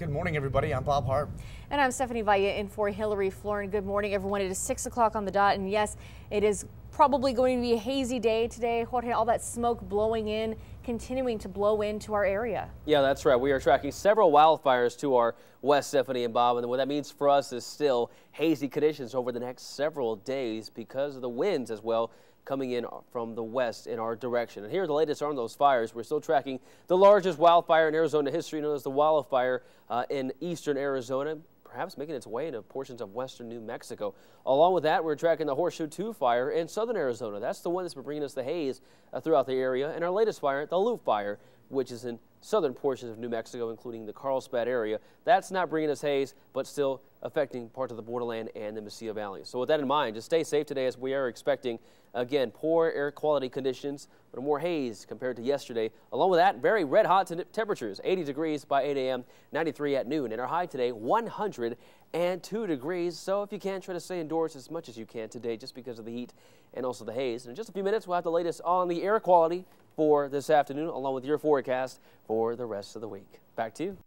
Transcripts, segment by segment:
Good morning, everybody. I'm Bob Hart. And I'm Stephanie Valle in for Hillary Florin. Good morning, everyone. It is 6 o'clock on the dot, and yes, it is probably going to be a hazy day today. Jorge, all that smoke blowing in, continuing to blow into our area. Yeah, that's right. We are tracking several wildfires to our west, Stephanie and Bob, and what that means for us is still hazy conditions over the next several days because of the winds as well coming in from the west in our direction. And here are the latest on those fires. We're still tracking the largest wildfire in Arizona history, known as the wildfire in eastern Arizona, perhaps making its way into portions of western New Mexico. Along with that, we're tracking the Horseshoe 2 fire in southern Arizona. That's the one that's been bringing us the haze throughout the area. And our latest fire, the Loop fire, which is in southern portions of New Mexico, including the Carlsbad area. That's not bringing us haze, but still affecting parts of the borderland and the Mesilla Valley. So with that in mind, just stay safe today as we are expecting, again, poor air quality conditions, but more haze compared to yesterday. Along with that, very red hot temperatures, 80 degrees by 8 a.m., 93 at noon. And our high today, 102 degrees. So if you can, try to stay indoors as much as you can today just because of the heat and also the haze. And in just a few minutes, we'll have the latest on the air quality for this afternoon, along with your forecast for the rest of the week. Back to you.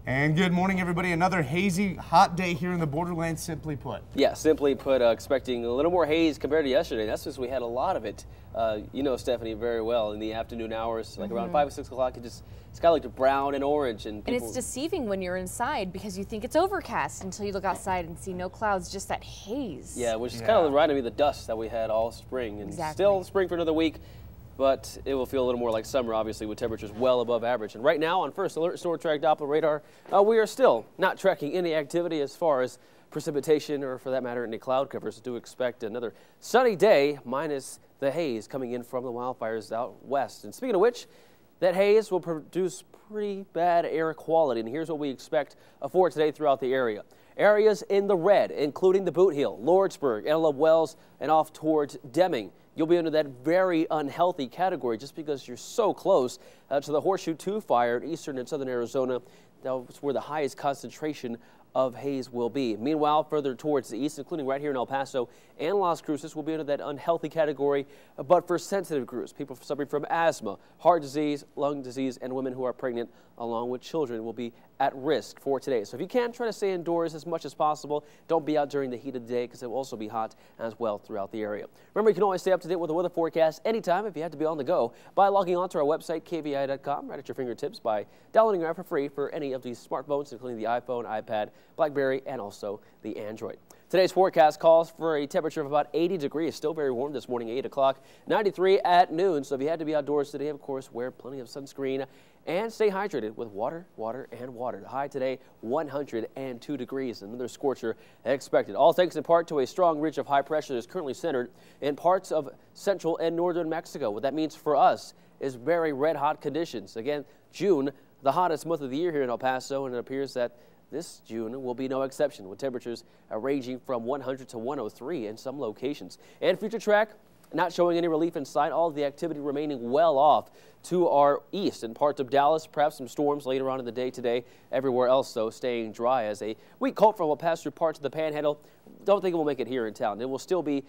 And good morning, everybody. Another hazy, hot day here in the borderlands, simply put. Yeah, simply put, expecting a little more haze compared to yesterday. That's because we had a lot of it. You know, Stephanie, very well in the afternoon hours, like around 5 or 6 o'clock. It's kind of like brown and orange. And it's deceiving when you're inside because you think it's overcast until you look outside and see no clouds, just that haze. Yeah, which is kind of reminding me of the dust that we had all spring. And still spring for another week. But it will feel a little more like summer, obviously, with temperatures well above average. And right now, on First Alert Storm Track Doppler radar, we are still not tracking any activity as far as precipitation or, for that matter, any cloud covers. Do expect another sunny day, minus the haze coming in from the wildfires out west. And speaking of which, that haze will produce pretty bad air quality. And here's what we expect for today throughout the area. Areas in the red, including the Boot Hill, Lordsburg, Antelope Wells, and off towards Deming. You'll be under that very unhealthy category just because you're so close to the Horseshoe 2 fire in eastern and southern Arizona. That's where the highest concentration of haze will be. Meanwhile, further towards the east, including right here in El Paso and Las Cruces, will be under that unhealthy category, but for sensitive groups, people suffering from asthma, heart disease, lung disease, and women who are pregnant, along with children, will be at risk for today. So if you can, try to stay indoors as much as possible. Don't be out during the heat of the day because it will also be hot as well throughout the area. Remember, you can always stay up to date with the weather forecast anytime if you have to be on the go by logging on to our website, KVIA.com, right at your fingertips by downloading our app for free for any of these smartphones, including the iPhone, iPad, BlackBerry, and also the Android. Today's forecast calls for a temperature of about 80 degrees. Still very warm this morning, 8 o'clock, 93 at noon. So if you had to be outdoors today, of course, wear plenty of sunscreen and stay hydrated with water, and water. The high today, 102 degrees. Another scorcher expected. All thanks in part to a strong ridge of high pressure that is currently centered in parts of central and northern Mexico. What that means for us is very red hot conditions. Again, June, the hottest month of the year here in El Paso, and it appears that this June will be no exception, with temperatures ranging from 100 to 103 in some locations. And future track, not showing any relief in sight, all of the activity remaining well off to our east in parts of Dallas. Perhaps some storms later on in the day today. Everywhere else, though, staying dry as a weak cold front will pass through parts of the Panhandle. Don't think it will make it here in town. It will still be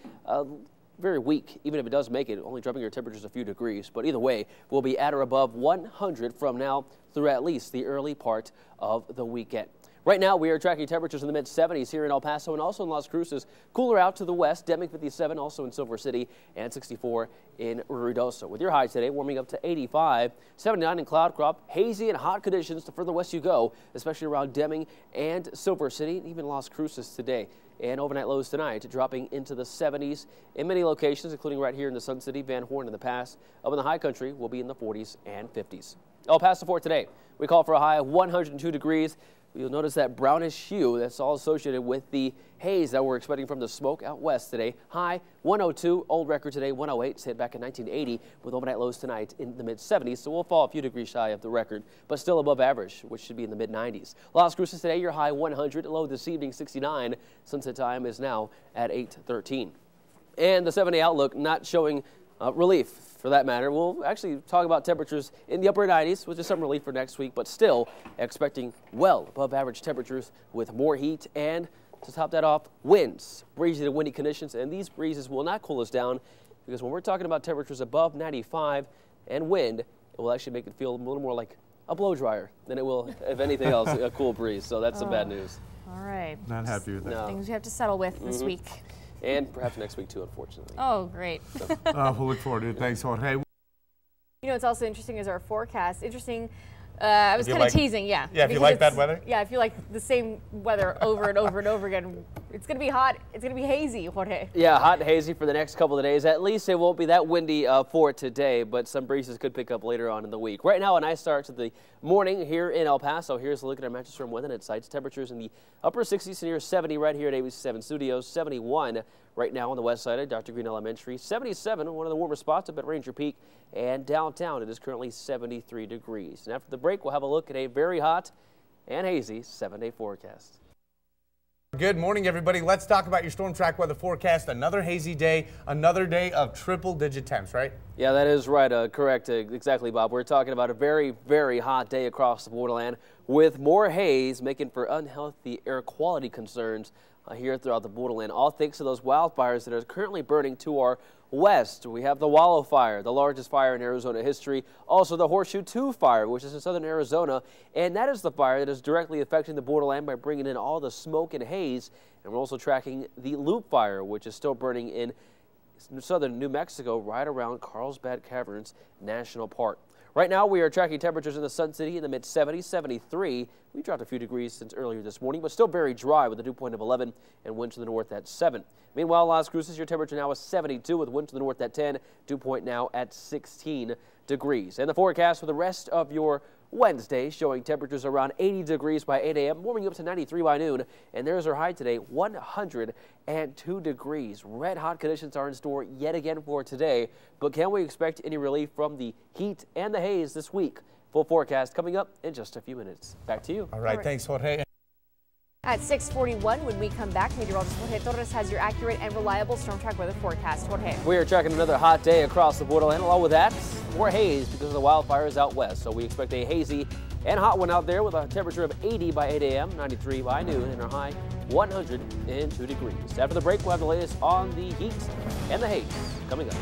very weak, even if it does make it, only dropping your temperatures a few degrees. But either way, we'll be at or above 100 from now through at least the early part of the weekend. Right now, we are tracking temperatures in the mid-70s here in El Paso and also in Las Cruces. Cooler out to the west, Deming 57, also in Silver City, and 64 in Ruidoso. With your highs today warming up to 85, 79 in Cloud Crop, hazy and hot conditions the further west you go, especially around Deming and Silver City, and even Las Cruces today. And overnight lows tonight dropping into the 70s in many locations, including right here in the Sun City, Van Horn in the pass. Up in the high country, we'll be in the 40s and 50s. El Paso for today. We call for a high of 102 degrees. You'll notice that brownish hue that's all associated with the haze that we're expecting from the smoke out west today. High 102, old record today 108, set back in 1980 with overnight lows tonight in the mid-70s. So we'll fall a few degrees shy of the record, but still above average, which should be in the mid-90s. Las Cruces today, your high 100, low this evening 69. Sunset time is now at 8:13. And the 7-day outlook not showing relief for that matter. We'll actually talk about temperatures in the upper 90s, which is some relief for next week, but still expecting well above average temperatures with more heat and, to top that off, winds, breezy to windy conditions. And these breezes will not cool us down because when we're talking about temperatures above 95 and wind, it will actually make it feel a little more like a blow dryer than it will, if anything else, a cool breeze. So that's some bad news. All right. Not happy with that. No. Things we have to settle with this week. And perhaps next week too, unfortunately. Oh, great. So. We'll look forward to it. Thanks, Jorge. You know, it's also interesting is our forecast. Interesting. I was kind of teasing, yeah. Yeah, if you like bad weather? Yeah, if you like the same weather over and over and over again. It's going to be hot. It's going to be hazy, Jorge. Yeah, hot and hazy for the next couple of days. At least it won't be that windy for today, but some breezes could pick up later on in the week. Right now, a nice start to the morning here in El Paso. Here's a look at our mattress firm weather at sites. Temperatures in the upper 60s near 70 right here at ABC7 Studios. 71 right now on the west side of Dr. Green Elementary. 77, one of the warmer spots up at Ranger Peak. And downtown, it is currently 73 degrees. And after the break, we'll have a look at a very hot and hazy 7-day forecast. Good morning, everybody. Let's talk about your storm track weather forecast. Another hazy day, another day of triple-digit temps, right? Yeah, that is right. Correct. Exactly, Bob. We're talking about a very, very hot day across the borderland with more haze, making for unhealthy air quality concerns here throughout the borderland. All thanks to those wildfires that are currently burning to our west. We have the Wallow Fire, the largest fire in Arizona history. Also the Horseshoe 2 fire, which is in southern Arizona. And that is the fire that is directly affecting the borderland by bringing in all the smoke and haze. And we're also tracking the Loop Fire, which is still burning in southern New Mexico, right around Carlsbad Caverns National Park. Right now, we are tracking temperatures in the Sun City in the mid-70s, 73. We dropped a few degrees since earlier this morning, but still very dry with a dew point of 11 and wind to the north at 7. Meanwhile, Las Cruces, your temperature now is 72 with wind to the north at 10, dew point now at 16 degrees. And the forecast for the rest of your Wednesday showing temperatures around 80 degrees by 8 a.m., warming up to 93 by noon. And there's our high today, 102 degrees. Red hot conditions are in store yet again for today. But can we expect any relief from the heat and the haze this week? Full forecast coming up in just a few minutes. Back to you. All right. Thanks, Jorge. At 6:41, when we come back, meteorologist Jorge Torres has your accurate and reliable storm track weather forecast. Jorge. We are tracking another hot day across the borderland. Along with that, more haze because of the wildfires out west. So we expect a hazy and hot one out there with a temperature of 80 by 8 a.m., 93 by noon, and our high 102 degrees. After the break, we'll have the latest on the heat and the haze coming up.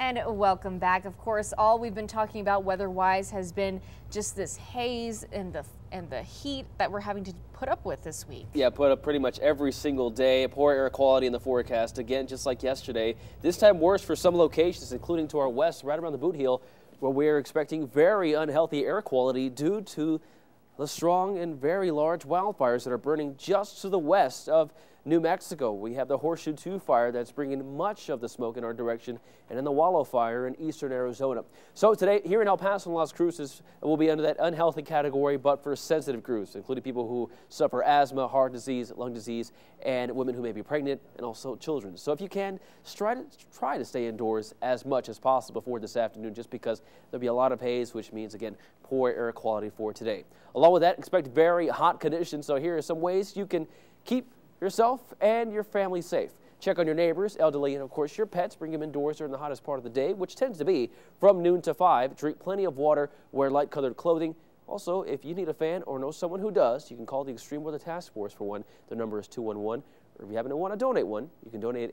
And welcome back. Of course, all we've been talking about weather-wise has been just this haze and the heat that we're having to put up with this week. Yeah, put up pretty much every single day. Poor air quality in the forecast. Again, just like yesterday. This time worse for some locations, including to our west, right around the Boot Heel, where we're expecting very unhealthy air quality due to the strong and very large wildfires that are burning just to the west of New Mexico. We have the Horseshoe 2 fire that's bringing much of the smoke in our direction, and then the Wallow fire in eastern Arizona. So today, here in El Paso and Las Cruces, will be under that unhealthy category, but for sensitive groups, including people who suffer asthma, heart disease, lung disease, and women who may be pregnant, and also children. So if you can, try to stay indoors as much as possible before this afternoon, just because there'll be a lot of haze, which means, again, poor air quality for today. Along with that, expect very hot conditions. So here are some ways you can keep yourself and your family safe. Check on your neighbors, elderly, and of course your pets. Bring them indoors during the hottest part of the day, which tends to be from noon to 5. Drink plenty of water, wear light-colored clothing. Also, if you need a fan or know someone who does, you can call the Extreme Weather Task Force for one. Their number is 211. Or if you happen to want to donate one, you can donate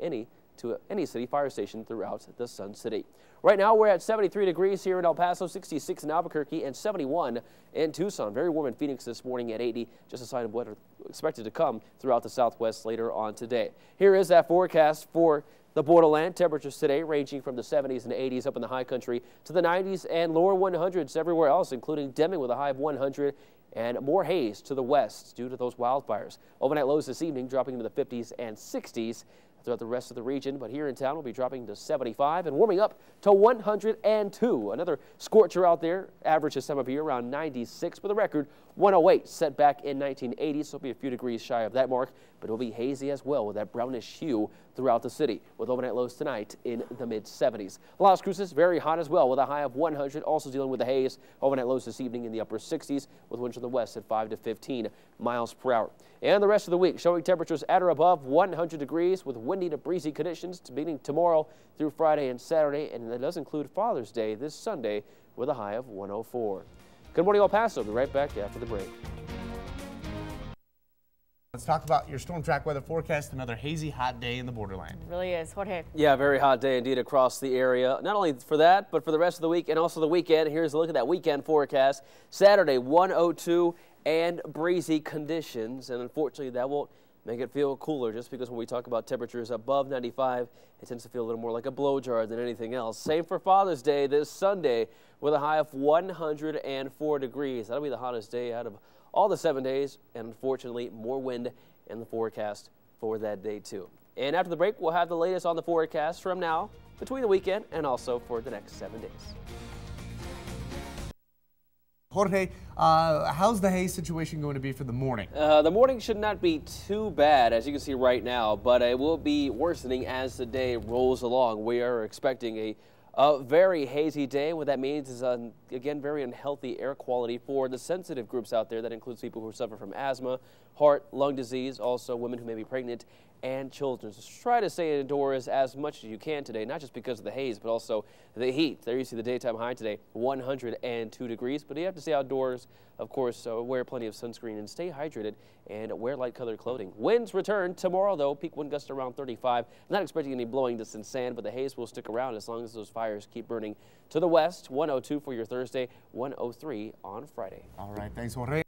to any city fire station throughout the Sun City. Right now, we're at 73 degrees here in El Paso, 66 in Albuquerque, and 71 in Tucson. Very warm in Phoenix this morning at 80. Just a sign of what are expected to come throughout the southwest later on today. Here is that forecast for the borderland. Temperatures today ranging from the 70s and 80s up in the high country to the 90s and lower 100s everywhere else, including Deming with a high of 100 and more haze to the west due to those wildfires. Overnight lows this evening dropping into the 50s and 60s. Throughout the rest of the region, but here in town we'll be dropping to 75 and warming up to 102. Another scorcher out there, average this time of year around 96 with a record 108 set back in 1980, so it'll be a few degrees shy of that mark, but it'll be hazy as well with that brownish hue throughout the city, with overnight lows tonight in the mid-70s. Las Cruces very hot as well with a high of 100, also dealing with the haze. Overnight lows this evening in the upper 60s with winds from the west at 5 to 15 miles per hour. And the rest of the week showing temperatures at or above 100 degrees with windy to breezy conditions beginning tomorrow through Friday and Saturday, and that does include Father's Day this Sunday with a high of 104. Good morning, El Paso. We'll be right back after the break. Let's talk about your storm track weather forecast. Another hazy, hot day in the borderland. It really is. Jorge. Yeah, very hot day indeed across the area. Not only for that, but for the rest of the week and also the weekend. Here's a look at that weekend forecast. Saturday, 102 and breezy conditions. And unfortunately, that won't make it feel cooler, just because when we talk about temperatures above 95, it tends to feel a little more like a blow jar than anything else. Same for Father's Day this Sunday with a high of 104 degrees. That'll be the hottest day out of all the 7 days, and unfortunately more wind in the forecast for that day too. And after the break, we'll have the latest on the forecast from now, between the weekend, and also for the next 7 days. Jorge, how's the haze situation going to be for the morning? The morning should not be too bad, as you can see right now, but it will be worsening as the day rolls along. We are expecting a very hazy day. What that means is, again, very unhealthy air quality for the sensitive groups out there. That includes people who suffer from asthma, heart, lung disease, also women who may be pregnant, and children. So try to stay indoors as much as you can today, not just because of the haze, but also the heat. There you see the daytime high today, 102 degrees. But you have to stay outdoors, of course, wear plenty of sunscreen and stay hydrated and wear light-colored clothing. Winds return tomorrow, though. Peak wind gusts around 35. Not expecting any blowing distance sand, but the haze will stick around as long as those fires keep burning to the west. 102 for your Thursday, 103 on Friday. All right, thanks, Jorge.